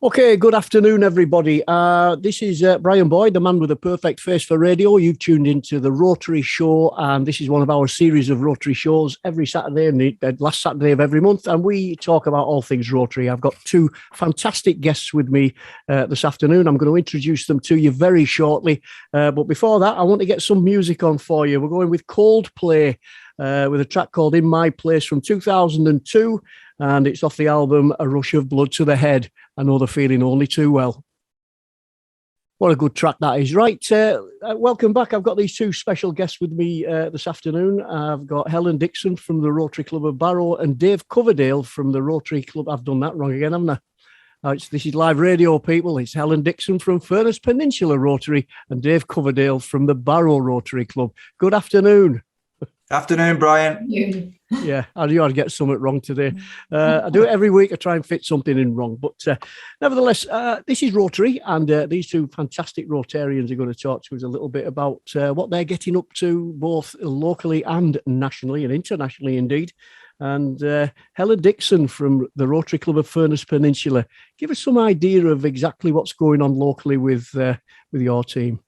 Okay, good afternoon, everybody. This is Brian Boyd, the man with the perfect face for radio. You've tuned into the Rotary Show, and this is one of our series of Rotary shows every Saturday and the last Saturday of every month, and we talk about all things Rotary. I've got two fantastic guests with me this afternoon. I'm going to introduce them to you very shortly, but before that, I want to get some music on for you. We're going with Coldplay with a track called In My Place from 2002, and it's off the album A Rush of Blood to the Head. I know the feeling only too well. What a good track that is. Right, welcome back. I've got these two special guests with me this afternoon. I've got Helen Dixon from the Rotary Club of Barrow and Dave Coverdale from the Rotary Club. I've done that wrong again, haven't I? This is live radio, people. It's Helen Dixon from Furness Peninsula Rotary and Dave Coverdale from the Barrow Rotary Club. Good afternoon. Afternoon, Brian. Yeah, I knew I'd get something wrong today. I do it every week. I try and fit something in wrong. But nevertheless, this is Rotary, and these two fantastic Rotarians are going to talk to us a little bit about what they're getting up to, both locally and nationally and internationally indeed. And Helen Dixon from the Rotary Club of Furness Peninsula, give us some idea of exactly what's going on locally with your team.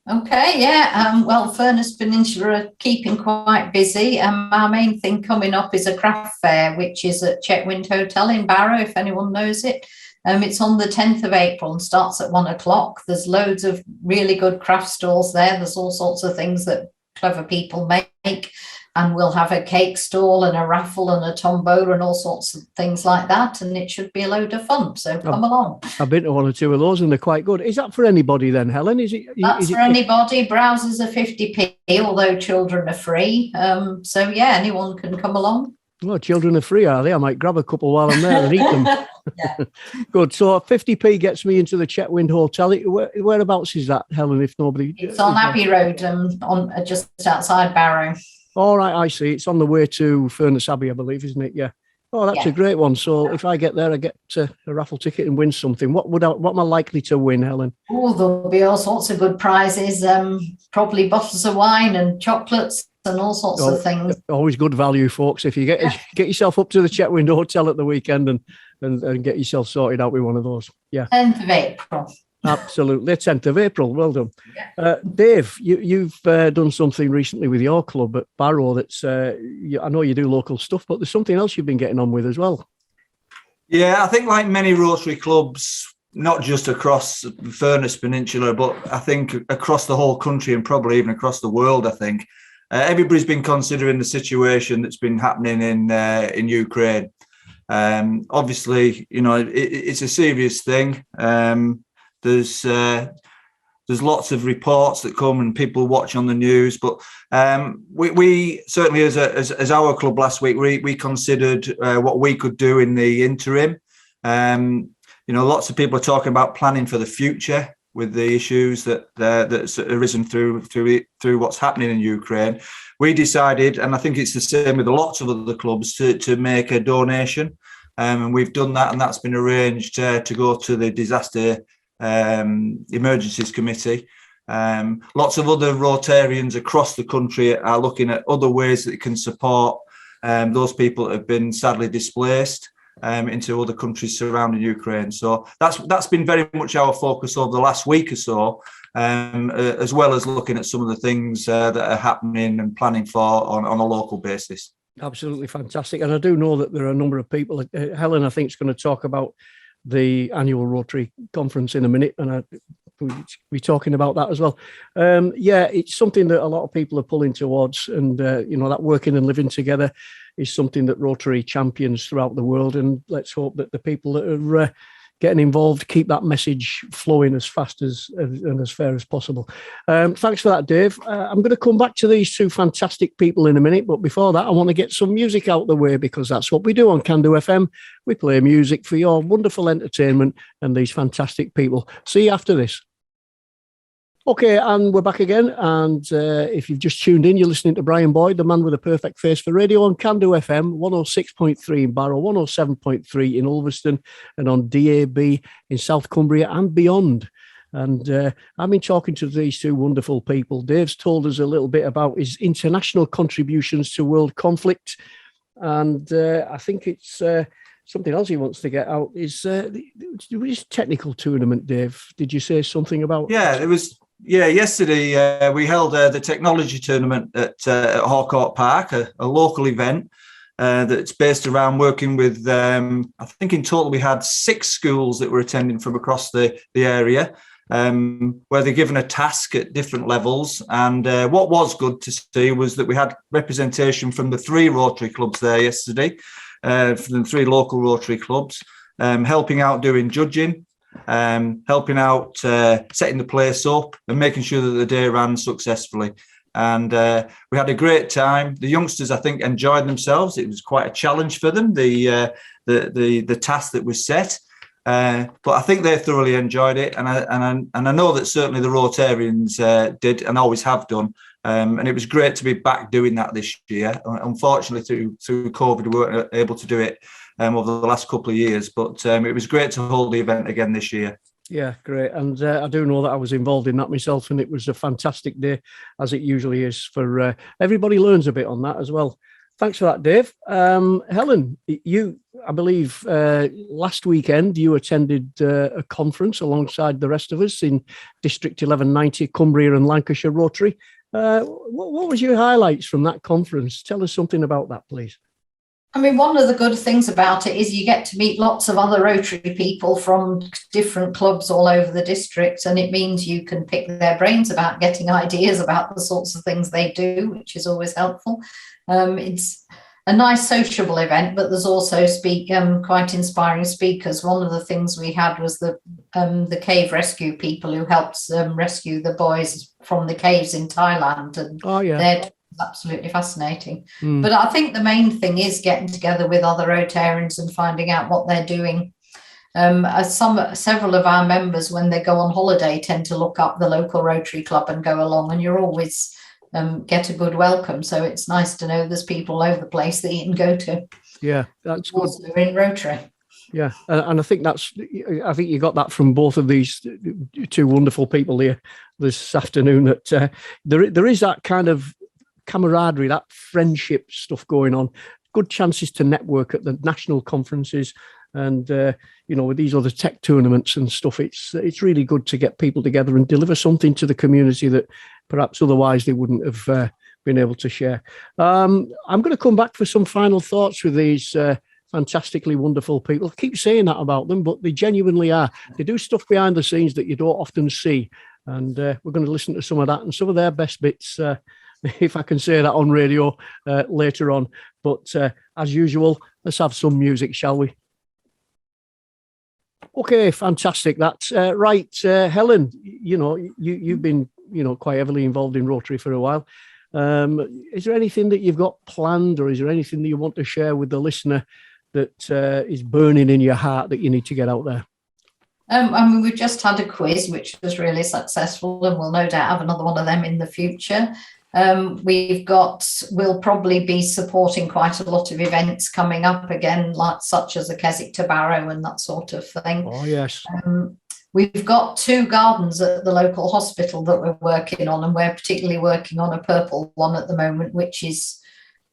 Okay, yeah. Well, Furness Peninsula are keeping quite busy. Our main thing coming up is a craft fair, which is at Chetwynd Hotel in Barrow, if anyone knows it. It's on the 10th of April and starts at 1 o'clock. There's loads of really good craft stalls there. There's all sorts of things that clever people make. And we'll have a cake stall and a raffle and a tombola and all sorts of things like that. And it should be a load of fun. So come along. I've been to one or two of those and they're quite good. Is that for anybody then, Helen? That's for anybody. Browsers are 50p, although children are free. So, yeah, anyone can come along. Well, children are free, are they? I might grab a couple while I'm there and eat them. Yeah. Good. So 50p gets me into the Chetwynd Hotel. Whereabouts is that, Helen, if nobody... It's on Abbey Road, just outside Barrow. All right, I see. It's on the way to Furness Abbey, I believe, isn't it? Yeah. Oh, that's a great one. So if I get there, I get a raffle ticket and win something. What am I likely to win, Helen? Oh, there'll be all sorts of good prizes. Probably bottles of wine and chocolates and all sorts of things. Always good value, folks. If you get yourself up to the Chetwynd Hotel at the weekend and get yourself sorted out with one of those. Yeah. 10th of April. Absolutely. 10th of April. Well done. Yeah. Dave, you've done something recently with your club at Barrow that's, I know you do local stuff, but there's something else you've been getting on with as well. Yeah, I think like many Rotary clubs, not just across the Furness Peninsula, but I think across the whole country and probably even across the world, I think, everybody's been considering the situation that's been happening in Ukraine. Obviously, you know, it's a serious thing. There's lots of reports that come and people watch on the news, but we certainly, as our club last week, we considered what we could do in the interim. You know, lots of people are talking about planning for the future with the issues that's arisen through what's happening in Ukraine. We decided, and I think it's the same with lots of other clubs, to make a donation, and we've done that, and that's been arranged to go to the disaster emergencies committee. Lots of other Rotarians across the country are looking at other ways that can support those people that have been sadly displaced into other countries surrounding Ukraine. So that's been very much our focus over the last week or so, as well as looking at some of the things that are happening and planning for on a local basis. Absolutely fantastic. And I do know that there are a number of people. Helen, I think, is going to talk about the annual Rotary conference in a minute, and we'll be talking about that as well. Yeah, it's something that a lot of people are pulling towards, and you know, that working and living together is something that Rotary champions throughout the world, and let's hope that the people that are getting involved keep that message flowing as fast and as fair as possible. Thanks for that, Dave. I'm going to come back to these two fantastic people in a minute, but before that, I want to get some music out the way, because that's what we do on Can Do FM. We play music for your wonderful entertainment and these fantastic people. See you after this. Okay, and we're back again. And if you've just tuned in, you're listening to Brian Boyd, the man with a perfect face for radio on Can Do FM, 106.3 in Barrow, 107.3 in Ulverston, and on DAB in South Cumbria and beyond. And I've been talking to these two wonderful people. Dave's told us a little bit about his international contributions to world conflict. And I think it's something else he wants to get out is this technical tournament, Dave. Did you say something about? Yeah, it was. Yeah, yesterday we held the technology tournament at Harcourt Park, a local event that's based around working with. I think in total we had 6 schools that were attending from across the area, where they're given a task at different levels. And what was good to see was that we had representation from the 3 Rotary Clubs there yesterday, from the 3 local Rotary Clubs, helping out doing judging. Helping out, setting the place up and making sure that the day ran successfully. And we had a great time. The youngsters, I think, enjoyed themselves. It was quite a challenge for them, the task that was set. But I think they thoroughly enjoyed it. And I know that certainly the Rotarians did and always have done. And it was great to be back doing that this year. Unfortunately, through COVID, we weren't able to do it over the last couple of years, but it was great to hold the event again this year. Yeah, great. And I do know that I was involved in that myself, and it was a fantastic day, as it usually is. For everybody learns a bit on that as well. Thanks for that, Dave. Helen, you, I believe, last weekend you attended a conference alongside the rest of us in District 1190, Cumbria and Lancashire Rotary. What was your highlights from that conference? Tell us something about that, please. I mean, one of the good things about it is you get to meet lots of other Rotary people from different clubs all over the district, and it means you can pick their brains about getting ideas about the sorts of things they do, which is always helpful. It's a nice sociable event, but there's also quite inspiring speakers. One of the things we had was the cave rescue people who helped rescue the boys from the caves in Thailand, and they're absolutely fascinating. But I think the main thing is getting together with other Rotarians and finding out what they're doing. Several of our members, when they go on holiday, tend to look up the local Rotary Club and go along, and you're always get a good welcome. So it's nice to know there's people all over the place that you can go to. Yeah, that's good. Also in Rotary. Yeah, and I think you got that from both of these 2 wonderful people here this afternoon, that there is that kind of camaraderie, that friendship stuff going on, good chances to network at the national conferences, and with these other tech tournaments and stuff, it's really good to get people together and deliver something to the community that perhaps otherwise they wouldn't have been able to share. I'm going to come back for some final thoughts with these fantastically wonderful people. I keep saying that about them, but they genuinely are. They do stuff behind the scenes that you don't often see, and we're going to listen to some of that and some of their best bits, if I can say that on radio later on. But as usual, let's have some music, shall we? Okay, fantastic. That's right. Helen, you've been, quite heavily involved in Rotary for a while. Is there anything that you've got planned, or is there anything that you want to share with the listener that is burning in your heart that you need to get out there? We've just had a quiz, which was really successful, and we'll no doubt have another one of them in the future. We'll probably be supporting quite a lot of events coming up again, like such as a Keswick to Barrow and that sort of thing. Oh, yes. We've got 2 gardens at the local hospital that we're working on, and we're particularly working on a purple one at the moment, which is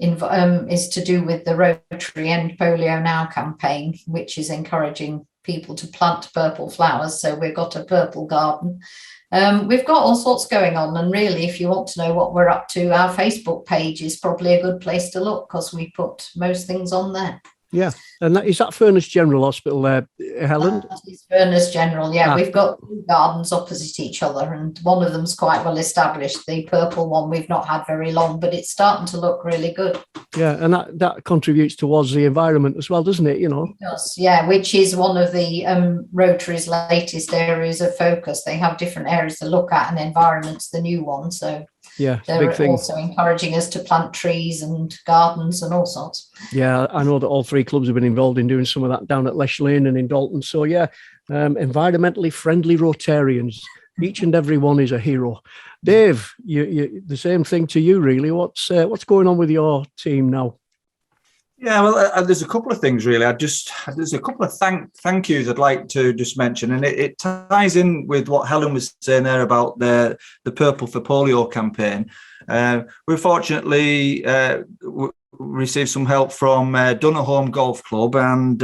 to do with the Rotary End Polio Now campaign, which is encouraging people to plant purple flowers. So we've got a purple garden. We've got all sorts going on, and really, if you want to know what we're up to, our Facebook page is probably a good place to look, because we put most things on there. Yeah, and is that Furness General Hospital there, Helen? That is Furness General, yeah. We've got 2 gardens opposite each other, and one of them's quite well established. The purple one we've not had very long, but it's starting to look really good. Yeah, and that contributes towards the environment as well, doesn't it? It does, yeah, which is one of the Rotary's latest areas of focus. They have different areas to look at, and environment's the new one. So yeah, they're big thing. Also encouraging us to plant trees and gardens and all sorts. Yeah, I know that all 3 clubs have been involved in doing some of that down at Lesh Lane and in Dalton. So yeah, environmentally friendly Rotarians. Each and every one is a hero. Dave, you the same thing to you, really. What's going on with your team now? Yeah, well, there's a couple of things really. There's a couple of thank yous I'd like to just mention, and it ties in with what Helen was saying there about the Purple for Polio campaign. We're fortunately received some help from Dunnerholm Golf Club and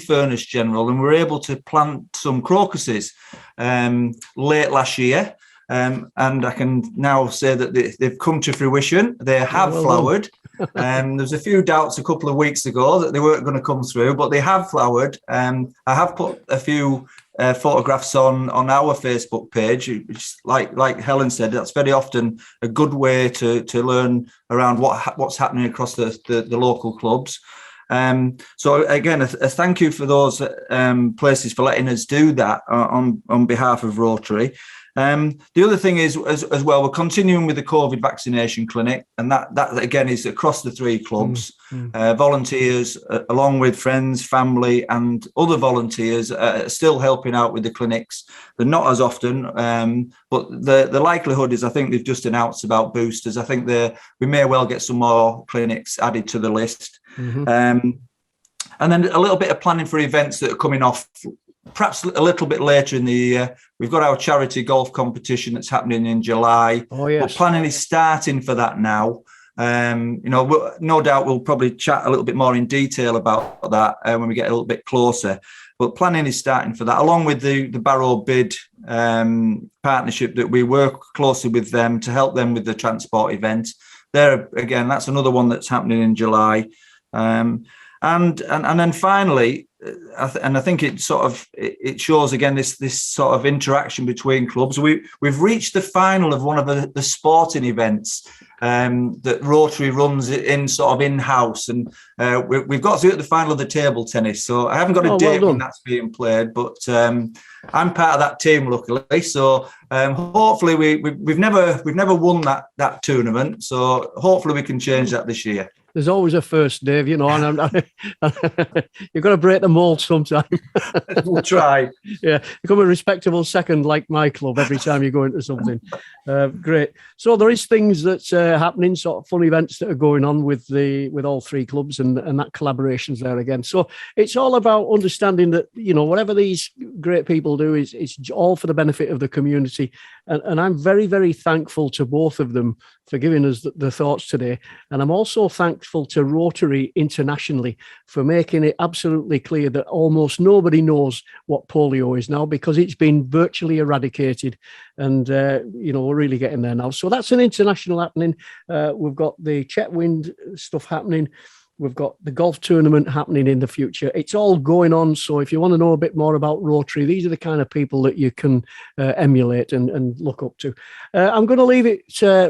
Furness General, and we were able to plant some crocuses late last year. And I can now say that they've come to fruition. They have flowered. There's a few doubts a couple of weeks ago that they weren't going to come through, but they have flowered. I have put a few photographs on our Facebook page, which, like Helen said, that's very often a good way to learn around what's happening across the local clubs. So again, a thank you for those places for letting us do that on behalf of Rotary. The other thing is, as well, we're continuing with the Corvid vaccination clinic, and that again is across the 3 clubs. Volunteers, along with friends, family, and other volunteers, are still helping out with the clinics. They're not as often, but the likelihood is, I think they've just announced about boosters. I think we may well get some more clinics added to the list. And then a little bit of planning for events that are coming off. Perhaps a little bit later in the year, we've got our charity golf competition that's happening in July. Oh, yes. But planning is starting for that now. No doubt we'll probably chat a little bit more in detail about that when we get a little bit closer. But planning is starting for that, along with the Barrow bid partnership that we work closely with them to help them with the transport event. There again, that's another one that's happening in July. And then finally, I think it shows again this sort of interaction between clubs. We've reached the final of one of the sporting events that Rotary runs in-house, and we've got to the final of the table tennis. So I haven't got a date when that's being played, but I'm part of that team, luckily. So hopefully we've never won that tournament. So hopefully we can change that this year. There's always a first, Dave, and you've got to break the mold sometime. We'll try. Yeah, become a respectable second like my club every time you go into something. Great. So there is things that's happening, sort of fun events that are going on with all 3 clubs, and that collaboration's there again. So it's all about understanding that, whatever these great people do it's all for the benefit of the community. And I'm very, very thankful to both of them for giving us the thoughts today. And I'm also thankful to Rotary internationally for making it absolutely clear that almost nobody knows what polio is now, because it's been virtually eradicated. And, we're really getting there now. So that's an international happening. We've got the Chetwynd stuff happening. We've got the golf tournament happening in the future. It's all going on. So if you want to know a bit more about Rotary, these are the kind of people that you can emulate and look up to. I'm going to leave it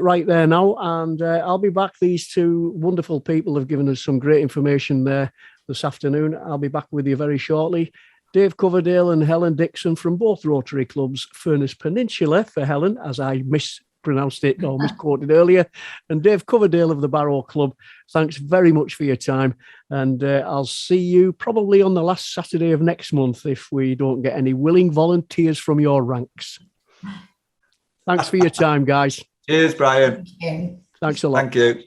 right there now, and I'll be back. These 2 wonderful people have given us some great information there this afternoon. I'll be back with you very shortly. Dave Coverdale and Helen Dixon from both Rotary Clubs, Furness Peninsula for Helen, as I mispronounced it or misquoted earlier, and Dave Coverdale of the Barrow Club. Thanks very much for your time, and I'll see you probably on the last Saturday of next month if we don't get any willing volunteers from your ranks. Thanks for your time, guys. Cheers, Brian. Thank you. Thanks a lot. Thank you.